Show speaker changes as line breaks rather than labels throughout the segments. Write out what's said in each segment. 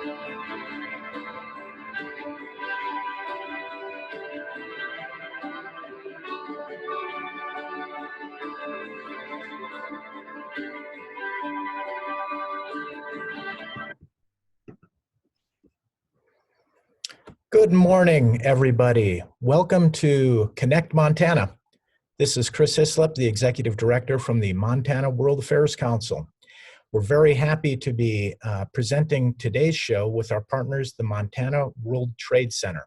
Good morning, everybody. Welcome to Connect Montana. This is Chris Hislop, the Executive Director from the Montana World Affairs Council. We're very happy to be presenting today's show with our partners, the Montana World Trade Center.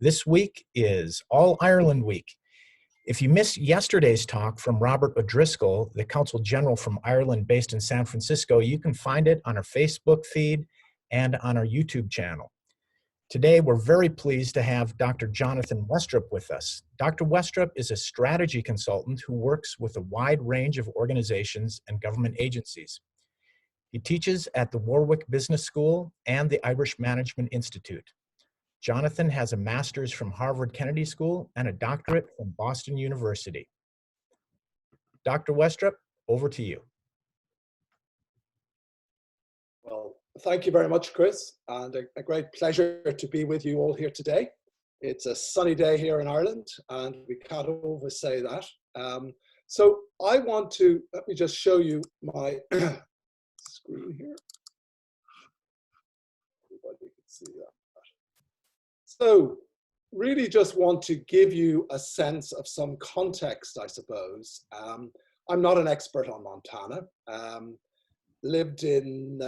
This week is All Ireland Week. If you missed yesterday's talk from Robert O'Driscoll, the Consul General from Ireland based in San Francisco, you can find it on our Facebook feed and on our YouTube channel. Today, we're very pleased to have Dr. Jonathan Westrup with us. Dr. Westrup is a strategy consultant who works with a wide range of organizations and government agencies. He teaches at the Warwick Business School and the Irish Management Institute. Jonathan has a master's from Harvard Kennedy School and a doctorate from Boston University. Dr. Westrup, over to you.
Well, thank you very much, Chris, and a great pleasure to be with you all here today. It's a sunny day here in Ireland, and we can't oversay that. So I want to, let me just show you my screen here. Everybody can see that. So really just want to give you a sense of some context, I suppose. I'm not an expert on Montana. Lived in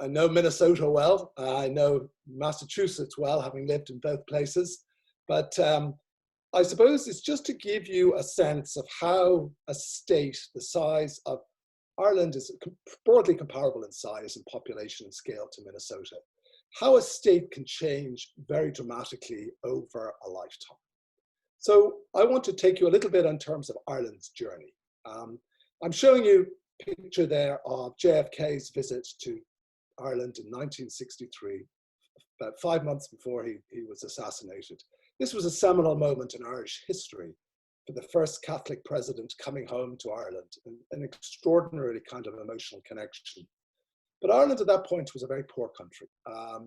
I know Minnesota well, I know Massachusetts well, having lived in both places, but I suppose it's just to give you a sense of how a state the size of Ireland is broadly comparable in size and population and scale to Minnesota, how a state can change very dramatically over a lifetime. So I want to take you a little bit in terms of Ireland's journey. I'm showing you a picture there of JFK's visit to Ireland in 1963, about 5 months before he was assassinated. This was a seminal moment in Irish history for the first Catholic president coming home to Ireland, an extraordinarily kind of emotional connection. But Ireland at that point was a very poor country.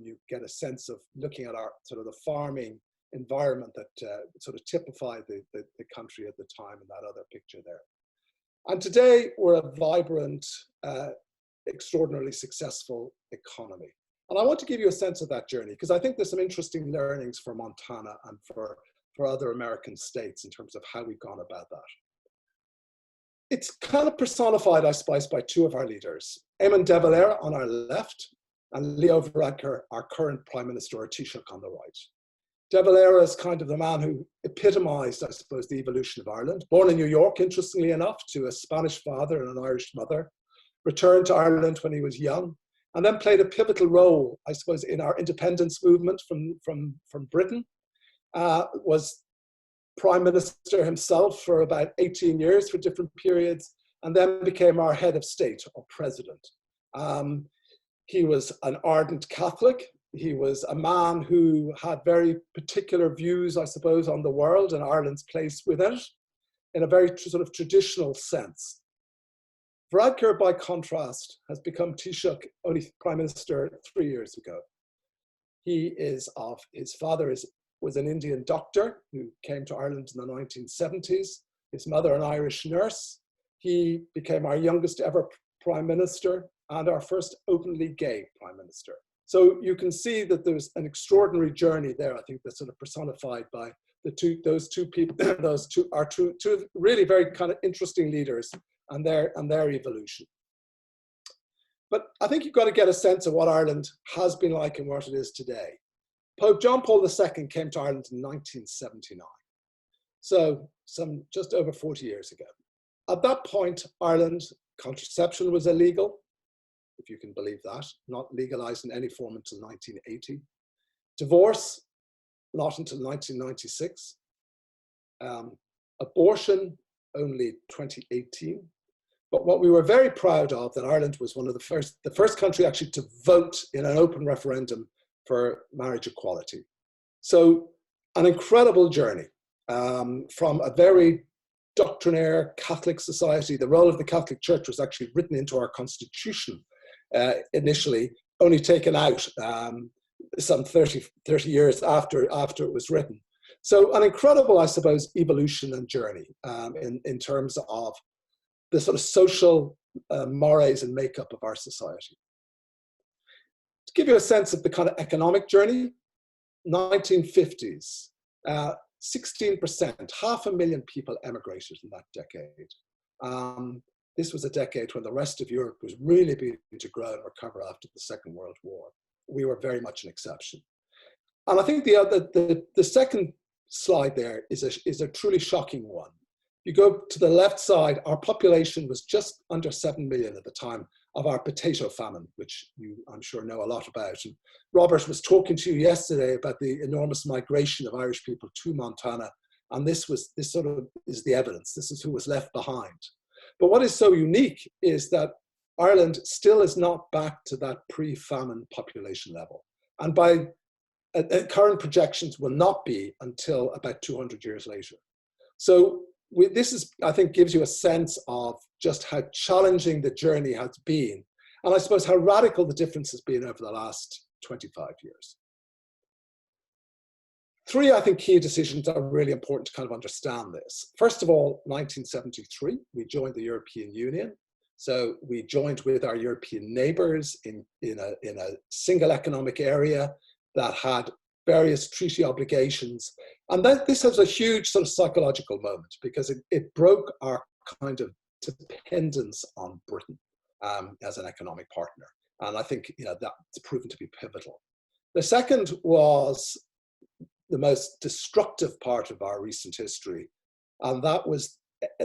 You get a sense of looking at our sort of the farming environment that sort of typified the country at the time in that other picture there. And today we're a vibrant, extraordinarily successful economy. And I want to give you a sense of that journey because I think there's some interesting learnings for Montana and for other American states in terms of how we've gone about that. It's kind of personified, I suppose, by two of our leaders, Eamon de Valera on our left and Leo Varadkar, our current Prime Minister, or Taoiseach, on the right. De Valera is kind of the man who epitomized, I suppose, the evolution of Ireland. Born in New York, interestingly enough, to a Spanish father and an Irish mother, returned to Ireland when he was young, and then played a pivotal role, I suppose, in our independence movement from Britain. Was Prime Minister himself for about 18 years for different periods, and then became our head of state or president. He was an ardent Catholic. He was a man who had very particular views, I suppose, on the world and Ireland's place within it, in a very sort of traditional sense. Varadkar, by contrast, has become Taoiseach, only Prime Minister 3 years ago. His father was an Indian doctor who came to Ireland in the 1970s. His mother, an Irish nurse. He became our youngest ever Prime Minister and our first openly gay Prime Minister. So you can see that there's an extraordinary journey there, I think, that's sort of personified by those two people, those two really very kind of interesting leaders and their evolution. But I think you've got to get a sense of what Ireland has been like and what it is today. Pope John Paul II came to Ireland in 1979, so just over 40 years ago. At that point, Ireland, contraception was illegal, if you can believe that, not legalized in any form until 1980. Divorce, not until 1996. Abortion, only 2018. But what we were very proud of, that Ireland was one of the first country actually to vote in an open referendum for marriage equality. So an incredible journey from a very doctrinaire Catholic society. The role of the Catholic Church was actually written into our constitution initially only taken out some 30 years after it was written. So an incredible, I suppose, evolution and journey in terms of the sort of social mores and makeup of our society. To give you a sense of the kind of economic journey, 1950s, 16%, 500,000 people emigrated in that decade. This was a decade when the rest of Europe was really beginning to grow and recover after the Second World War. We were very much an exception. And I think the second slide there is a truly shocking one. You go to the left side, our population was just under 7 million at the time of our potato famine, which you, I'm sure, know a lot about. And Robert was talking to you yesterday about the enormous migration of Irish people to Montana. And this sort of is the evidence. This is who was left behind. But what is so unique is that Ireland still is not back to that pre-famine population level. And by current projections will not be until about 200 years later. So this is, I think, gives you a sense of just how challenging the journey has been. And I suppose how radical the difference has been over the last 25 years. Three, I think, key decisions are really important to kind of understand this. First of all, 1973, we joined the European Union. So we joined with our European neighbors in a single economic area that had various treaty obligations. And this has a huge sort of psychological moment because it broke our kind of dependence on Britain as an economic partner. And I think that's proven to be pivotal. The second was the most destructive part of our recent history. And that was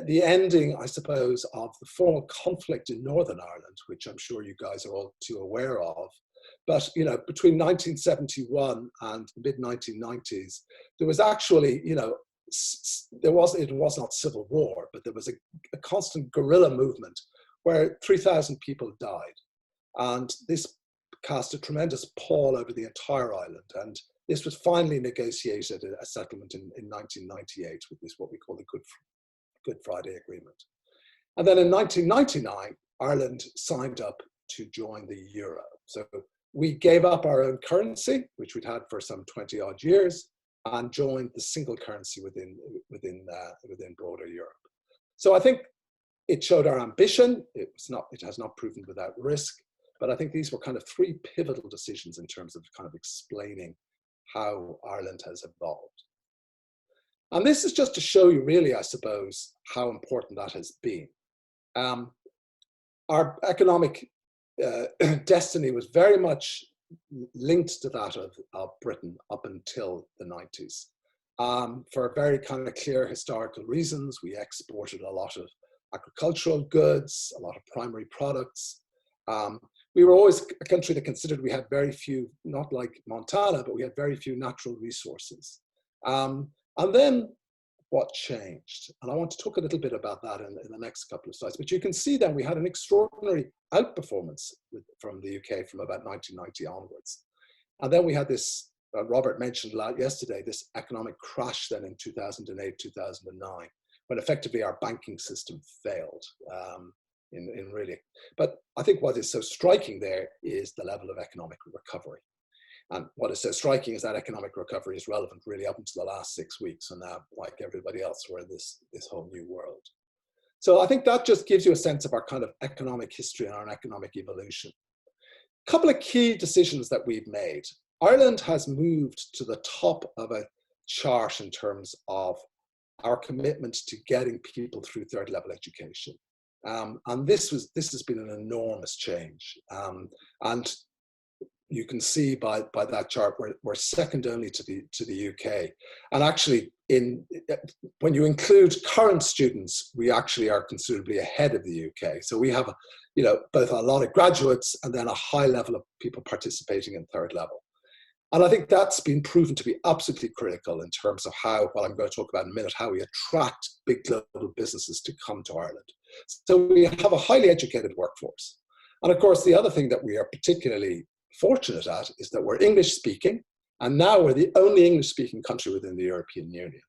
the ending, I suppose, of the formal conflict in Northern Ireland, which I'm sure you guys are all too aware of. But between 1971 and the mid-1990s, there was actually, it was not civil war, but there was a constant guerrilla movement where 3,000 people died. And this cast a tremendous pall over the entire island. And this was finally negotiated, a settlement in 1998 with this, what we call the Good Friday Agreement. And then in 1999, Ireland signed up to join the euro. So we gave up our own currency, which we'd had for some 20 odd years, and joined the single currency within broader Europe. So I think it showed our ambition. It has not proven without risk, but I think these were kind of three pivotal decisions in terms of kind of explaining how Ireland has evolved. And this is just to show you really, I suppose, how important that has been. Our economic destiny was very much linked to that of Britain up until the 90s. For very kind of clear historical reasons, we exported a lot of agricultural goods, a lot of primary products. We were always a country that considered we had very few, not like Montana, but we had very few natural resources. And then what changed? And I want to talk a little bit about that in the next couple of slides. But you can see then we had an extraordinary outperformance from the UK from about 1990 onwards. And then we had this, Robert mentioned yesterday, this economic crash then in 2008, 2009, when effectively our banking system failed. But I think what is so striking there is the level of economic recovery. And what is so striking is that economic recovery is relevant really up until the last 6 weeks. And now, like everybody else, we're in this whole new world. So I think that just gives you a sense of our kind of economic history and our economic evolution. A couple of key decisions that we've made. Ireland has moved to the top of a chart in terms of our commitment to getting people through third level education. And this has been an enormous change. And you can see by that chart, we're second only to the UK. And actually, when you include current students, we actually are considerably ahead of the UK. So we have, both a lot of graduates and then a high level of people participating in third level. And I think that's been proven to be absolutely critical in terms of what I'm going to talk about in a minute, how we attract big global businesses to come to Ireland. So we have a highly educated workforce. And of course, the other thing that we are particularly fortunate at is that we're English speaking, and now we're the only English speaking country within the European Union.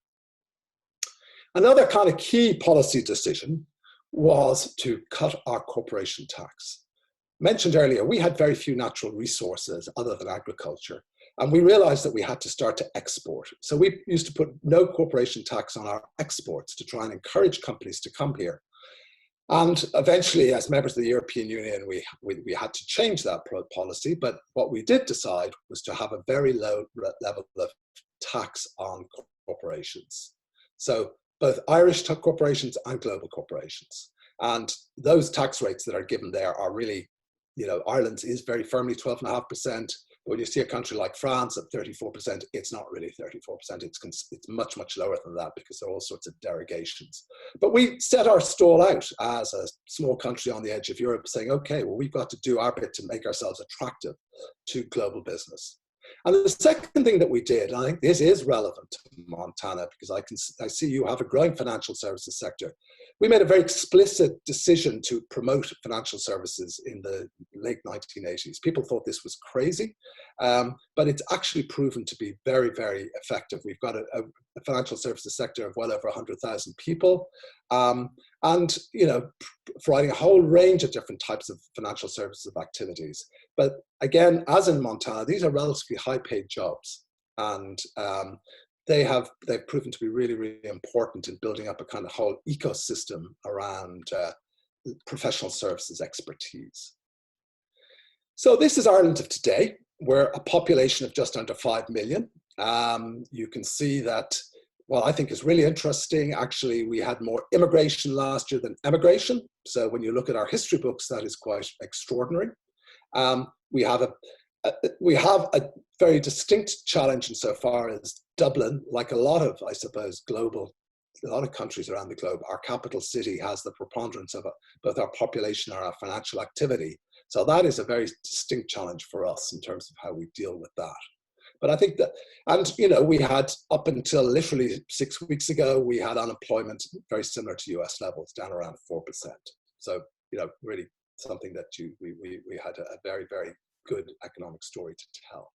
Another kind of key policy decision was to cut our corporation tax. mentioned earlier, we had very few natural resources other than agriculture. And we realized that we had to start to export. So we used to put no corporation tax on our exports to try and encourage companies to come here. And eventually, as members of the European Union, we had to change that policy. But what we did decide was to have a very low level of tax on corporations. So both Irish corporations and global corporations. And those tax rates that are given there are really, you know, Ireland's is very firmly 12.5%. When you see a country like France at 34%, it's not really 34%. It's much, much lower than that because there are all sorts of derogations. But we set our stall out as a small country on the edge of Europe saying, okay, well, we've got to do our bit to make ourselves attractive to global business. And the second thing that we did, and I think this is relevant to Montana because I see you have a growing financial services sector. We made a very explicit decision to promote financial services in the late 1980s. People thought this was crazy, but it's actually proven to be very, very effective. We've got a financial services sector of well over 100,000 people, and you know, providing a whole range of different types of financial services activities. But again, as in Montana, these are relatively high-paid jobs, and they've proven to be really, really important in building up a kind of whole ecosystem around professional services expertise. So this is Ireland of today. We're a population of just under 5 million. You can see that, well, I think is really interesting. Actually, we had more immigration last year than emigration. So when you look at our history books, that is quite extraordinary. We have a very distinct challenge insofar as Dublin, like a lot of, I suppose, a lot of countries around the globe, our capital city has the preponderance of both our population and our financial activity. So that is a very distinct challenge for us in terms of how we deal with that. But I think that, and you know, we had up until literally 6 weeks ago, we had unemployment very similar to US levels, down around 4%. So, you know, really something that we had a very, very good economic story to tell.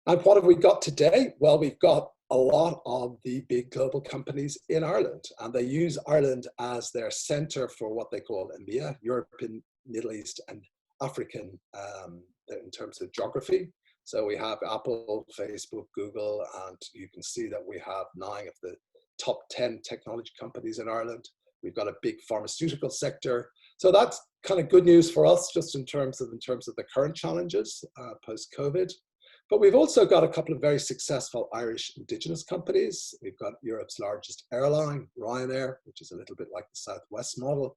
And what have we got today? Well, we've got a lot of the big global companies in Ireland, and they use Ireland as their center for what they call EMEA, European, Middle East, and African in terms of geography. So we have Apple, Facebook, Google, and you can see that we have 9 of the top 10 technology companies in Ireland. We've got a big pharmaceutical sector. So that's kind of good news for us just in terms of the current challenges post-COVID. But we've also got a couple of very successful Irish indigenous companies. We've got Europe's largest airline, Ryanair, which is a little bit like the Southwest model.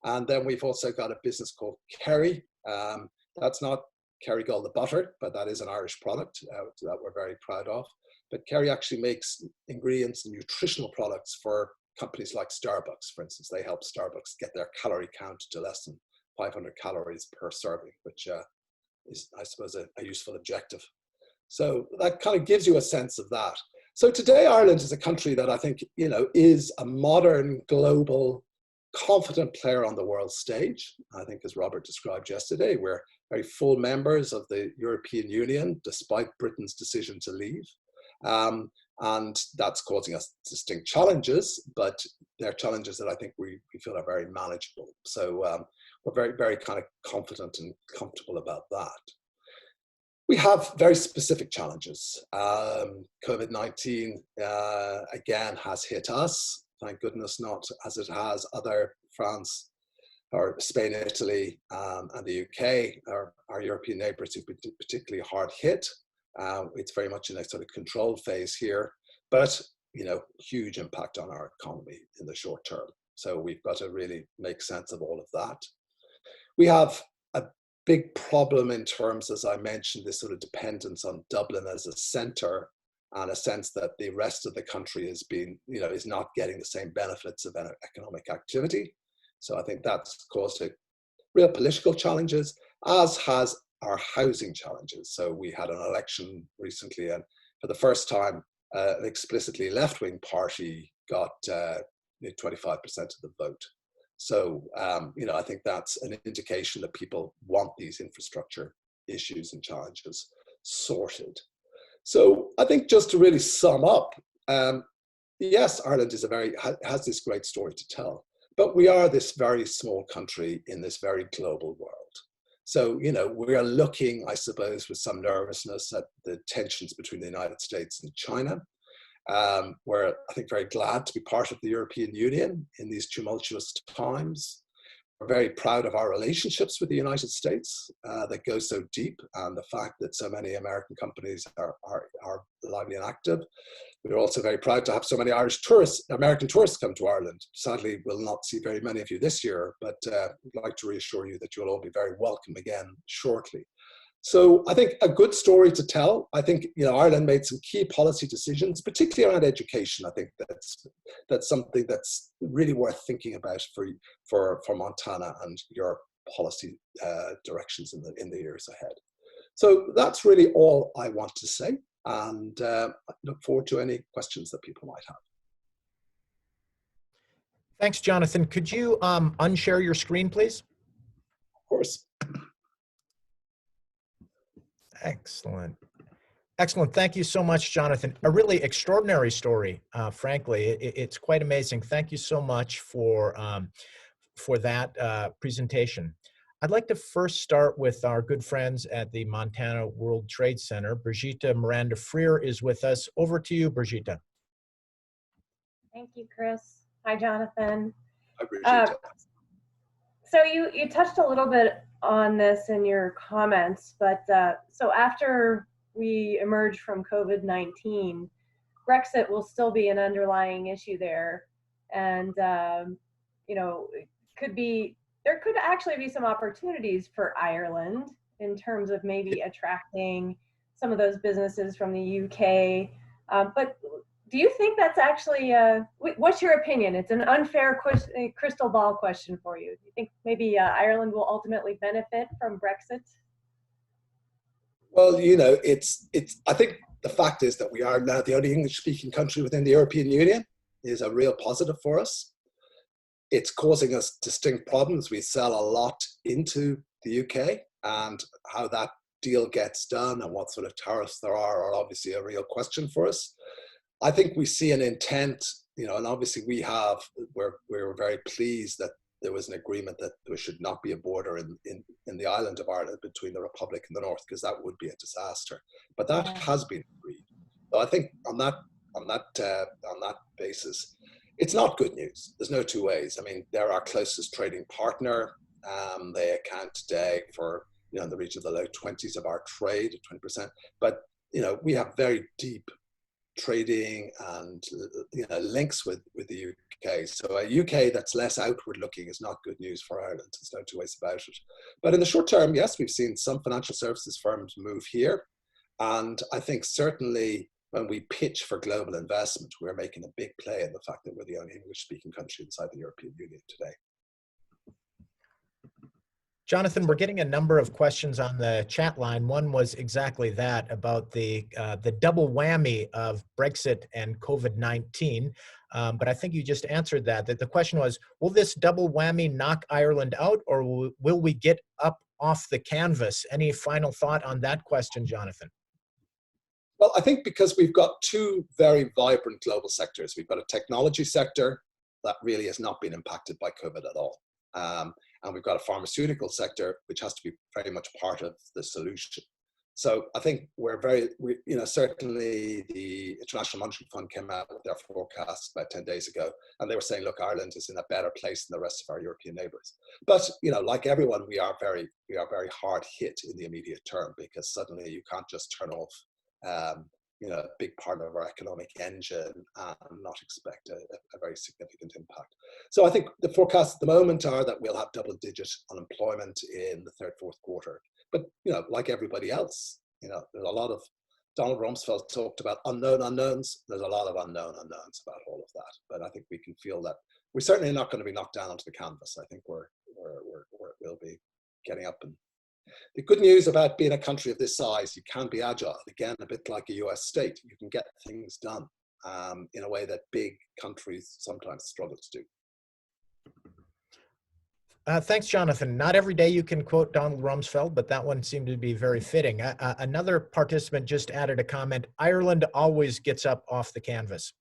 And then we've also got a business called Kerry. That's not Kerrygold the butter, but that is an Irish product that we're very proud of. But Kerry actually makes ingredients and nutritional products for companies like Starbucks, for instance. They help Starbucks get their calorie count to less than 500 calories per serving, which is, I suppose, a useful objective. So that kind of gives you a sense of that. So today, Ireland is a country that I think, you know, is a modern, global, confident player on the world stage. I think, as Robert described yesterday, we're very full members of the European Union, despite Britain's decision to leave. And that's causing us distinct challenges, but they're challenges that I think we feel are very manageable. So we're very, very kind of confident and comfortable about that. We have very specific challenges. COVID-19, again, has hit us. Thank goodness not as it has other France or Spain, Italy, and the UK, our European neighbours who've been particularly hard hit. It's very much in a sort of control phase here, but, you know, huge impact on our economy in the short term. So we've got to really make sense of all of that. We have a big problem in terms, as I mentioned, this sort of dependence on Dublin as a centre, and a sense that the rest of the country is being, you know, is not getting the same benefits of economic activity. So I think that's caused real political challenges, as has our housing challenges. So we had an election recently, and for the first time, an explicitly left-wing party got 25% of the vote. So, you know, I think that's an indication that people want these infrastructure issues and challenges sorted. So I think just to really sum up, yes, Ireland is has this great story to tell, but we are this very small country in this very global world. So, you know, we're looking, I suppose, with some nervousness at the tensions between the United States and China. We're, I think, very glad to be part of the European Union in these tumultuous times. We're very proud of our relationships with the United States that go so deep, and the fact that so many American companies are lively and active. We're also very proud to have so many American tourists come to Ireland. Sadly, we'll not see very many of you this year, but we'd like to reassure you that you'll all be very welcome again shortly. So I think a good story to tell. I think, you know, Ireland made some key policy decisions, particularly around education. I think that's something that's really worth thinking about for Montana and your policy directions in the years ahead. So that's really all I want to say, and I look forward to any questions that people might have.
Thanks, Jonathan. Could you unshare your screen, please?
Of course.
Excellent. Excellent. Thank you so much, Jonathan. A really extraordinary story, frankly. It's quite amazing. Thank you so much for that presentation. I'd like to first start with our good friends at the Montana World Trade Center. Brigitte Miranda Freer is with us. Over to you, Brigitte.
Thank you, Chris. Hi, Jonathan.
Hi, Brigitte.
So you touched a little bit on this in your comments, but so after we emerge from COVID-19, Brexit will still be an underlying issue there, and you know, there could actually be some opportunities for Ireland in terms of maybe attracting some of those businesses from the UK. But do you think that's actually, what's your opinion? It's an unfair crystal ball question for you. Do you think maybe Ireland will ultimately benefit from Brexit?
Well, you know, I think the fact is that we are now the only English-speaking country within the European Union is a real positive for us. It's causing us distinct problems. We sell a lot into the UK, and how that deal gets done and what sort of tariffs there are obviously a real question for us. I think we see an intent, you know, and obviously we're very pleased that there was an agreement that there should not be a border in the island of Ireland between the Republic and the North, because that would be a disaster. But that has been agreed. So I think on that basis, it's not good news. There's no two ways. I mean, they're our closest trading partner. They account today for, you know, in the region of the low 20s of our trade, 20%. But, you know, we have very deep trading and, you know, links with the UK. So a UK that's less outward looking is not good news for Ireland. There's no two ways about it. But in the short term, yes, we've seen some financial services firms move here. And I think certainly when we pitch for global investment, we're making a big play in the fact that we're the only English-speaking country inside the European Union today.
Jonathan, we're getting a number of questions on the chat line. One was exactly that, about the double whammy of Brexit and COVID-19. But I think you just answered that the question was, will this double whammy knock Ireland out, or will we get up off the canvas? Any final thought on that question, Jonathan?
Well, I think because we've got two very vibrant global sectors. We've got a technology sector that really has not been impacted by COVID at all. And we've got a pharmaceutical sector, which has to be very much part of the solution. So I think you know, certainly the International Monetary Fund came out with their forecasts about 10 days ago, and they were saying, look, Ireland is in a better place than the rest of our European neighbours. But, you know, like everyone, we are very hard hit in the immediate term, because suddenly you can't just turn off you know, a big part of our economic engine and not expect a very significant impact. So I think the forecasts at the moment are that we'll have double-digit unemployment in the third, fourth quarter. But, you know, like everybody else, you know, there's a lot of, Donald Rumsfeld talked about unknown unknowns. There's a lot of unknown unknowns about all of that. But I think we can feel that we're certainly not going to be knocked down onto the canvas. I think we'll be getting up. And the good news about being a country of this size, you can be agile. Again, a bit like a US state, you can get things done in a way that big countries sometimes struggle to do.
Thanks, Jonathan. Not every day you can quote Donald Rumsfeld, but that one seemed to be very fitting. Another participant just added a comment: Ireland always gets up off the canvas.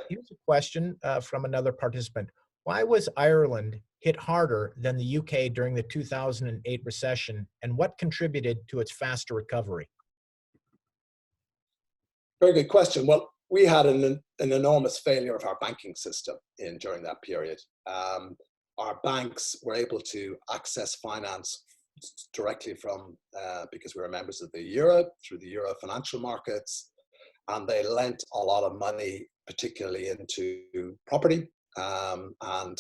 Here's a question from another participant. Why was Ireland hit harder than the UK during the 2008 recession, and what contributed to its faster recovery?
Very good question. Well, we had an enormous failure of our banking system during that period. Our banks were able to access finance directly from, because we were members of the Euro, through the Euro financial markets, and they lent a lot of money, particularly into property. And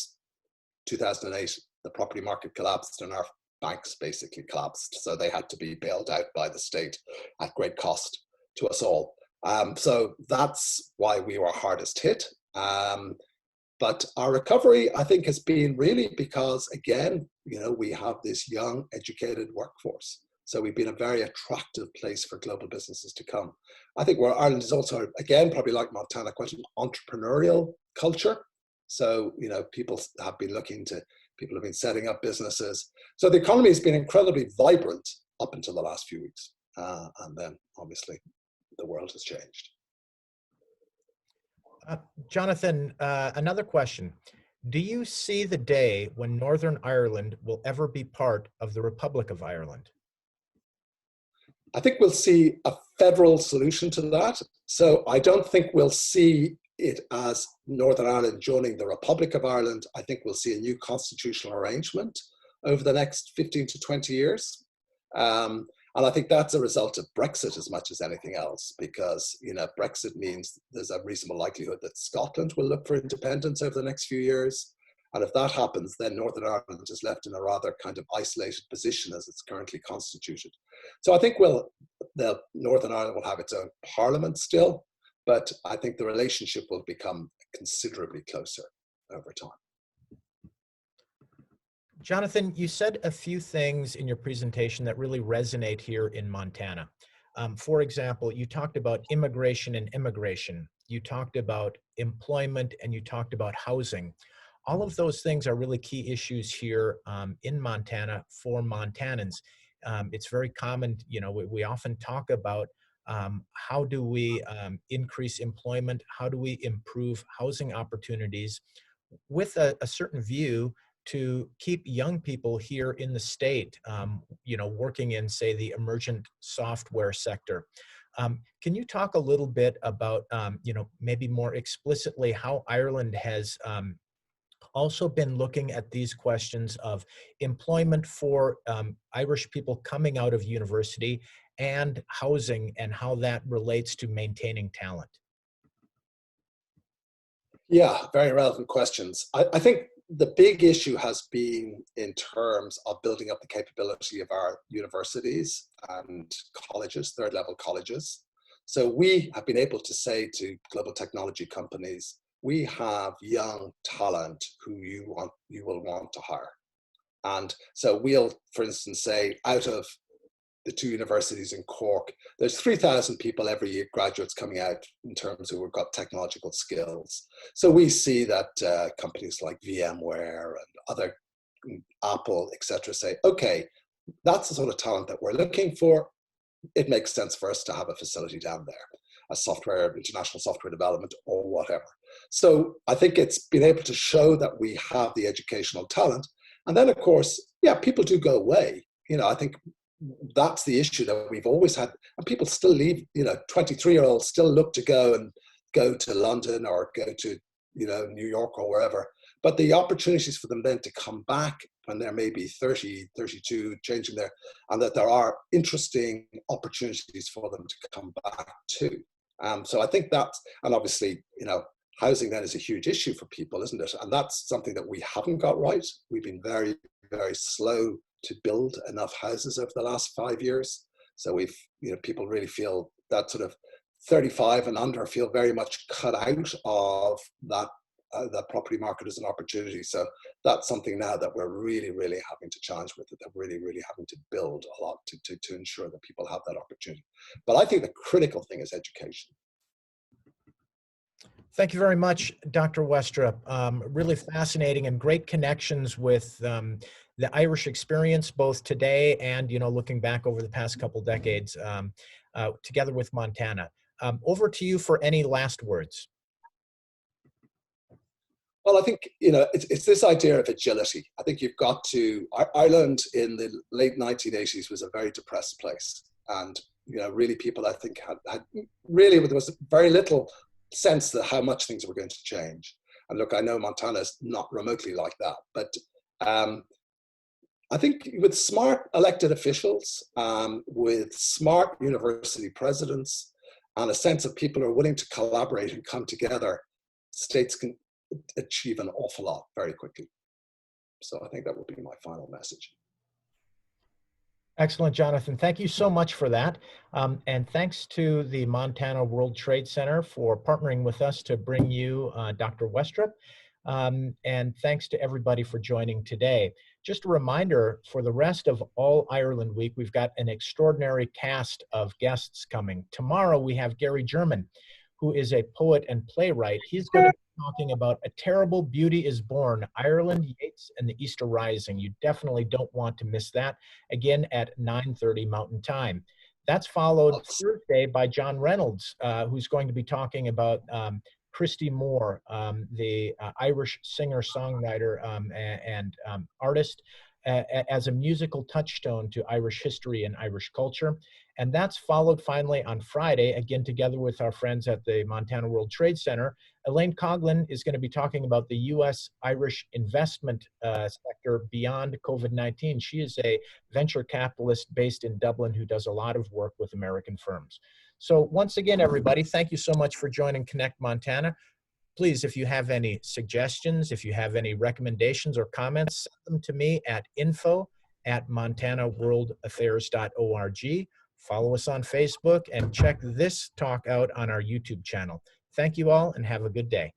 2008, the property market collapsed and our banks basically collapsed. So they had to be bailed out by the state at great cost to us all. So that's why we were hardest hit. But our recovery, I think, has been really because, again, we have this young, educated workforce. So we've been a very attractive place for global businesses to come. I think where Ireland is also, again, probably like Montana, quite an entrepreneurial culture. So, people have been setting up businesses. So the economy has been incredibly vibrant up until the last few weeks. And then obviously the world has changed.
Jonathan, another question. Do you see the day when Northern Ireland will ever be part of the Republic of Ireland?
I think we'll see a federal solution to that. So I don't think we'll see it as Northern Ireland joining the Republic of Ireland. I think we'll see a new constitutional arrangement over the next 15 to 20 years. And I think that's a result of Brexit as much as anything else, because Brexit means there's a reasonable likelihood that Scotland will look for independence over the next few years. And if that happens, then Northern Ireland is left in a rather kind of isolated position as it's currently constituted. So I think Northern Ireland will have its own parliament still, but I think the relationship will become considerably closer over time.
Jonathan, you said a few things in your presentation that really resonate here in Montana. For example, you talked about immigration and immigration. You talked about employment and you talked about housing. All of those things are really key issues here in Montana for Montanans. It's very common, we often talk about how do we increase employment, how do we improve housing opportunities with a certain view to keep young people here in the state, working in, say, the emergent software sector. Can you talk a little bit about, maybe more explicitly how Ireland has also been looking at these questions of employment for Irish people coming out of university and housing and how that relates to maintaining talent?
Yeah, very relevant questions. I think the big issue has been in terms of building up the capability of our universities and colleges, third level colleges. So we have been able to say to global technology companies, we have young talent who you will want to hire. And so we'll, for instance, say out of the two universities in Cork, there's 3,000 people every year, graduates coming out in terms of who've got technological skills. So we see that companies like VMware and other, Apple, etc., say, okay, that's the sort of talent that we're looking for. It makes sense for us to have a facility down there, a international software development or whatever. So I think it's been able to show that we have the educational talent. And then, of course, yeah, people do go away. I think that's the issue that we've always had. And people still leave, 23-year-olds still look to go to London or go to, New York or wherever. But the opportunities for them then to come back when they're maybe 30, 32, changing and that there are interesting opportunities for them to come back to. So I think that's, and obviously, housing then is a huge issue for people, isn't it? And that's something that we haven't got right. We've been very, very slow to build enough houses over the last 5 years. So we've, people really feel that sort of 35 and under feel very much cut out of that property market as an opportunity. So that's something now that we're really, really having to challenge with, that we're really, really having to build a lot to ensure that people have that opportunity. But I think the critical thing is education.
Thank you very much, Dr. Westrup. Really fascinating and great connections with the Irish experience, both today and, looking back over the past couple decades, together with Montana. Over to you for any last words.
Well, I think, it's this idea of agility. I think you've got to, Ireland in the late 1980s was a very depressed place. And, really people, I think, had really, there was very little sense that how much things were going to change. And look, I know Montana's not remotely like that, but I think with smart elected officials, with smart university presidents, and a sense of people who are willing to collaborate and come together, states can achieve an awful lot very quickly. So I think that would be my final message.
Excellent, Jonathan. Thank you so much for that. And thanks to the Montana World Trade Center for partnering with us to bring you Dr. Westrup. And thanks to everybody for joining today. Just a reminder, for the rest of All Ireland Week, we've got an extraordinary cast of guests coming. Tomorrow we have Gary German, who is a poet and playwright. He's going to be talking about A Terrible Beauty is Born, Ireland, Yeats, and the Easter Rising. You definitely don't want to miss that, again at 9:30 Mountain Time. That's followed Thursday by John Reynolds, who's going to be talking about Christy Moore, the Irish singer-songwriter and artist, as a musical touchstone to Irish history and Irish culture. And that's followed finally on Friday, again together with our friends at the Montana World Trade Center. Elaine Coughlin is going to be talking about the U.S.-Irish investment sector beyond COVID-19. She is a venture capitalist based in Dublin who does a lot of work with American firms. So once again, everybody, thank you so much for joining Connect Montana. Please, if you have any suggestions, if you have any recommendations or comments, send them to me at info@montanaworldaffairs.org. Follow us on Facebook and check this talk out on our YouTube channel. Thank you all and have a good day.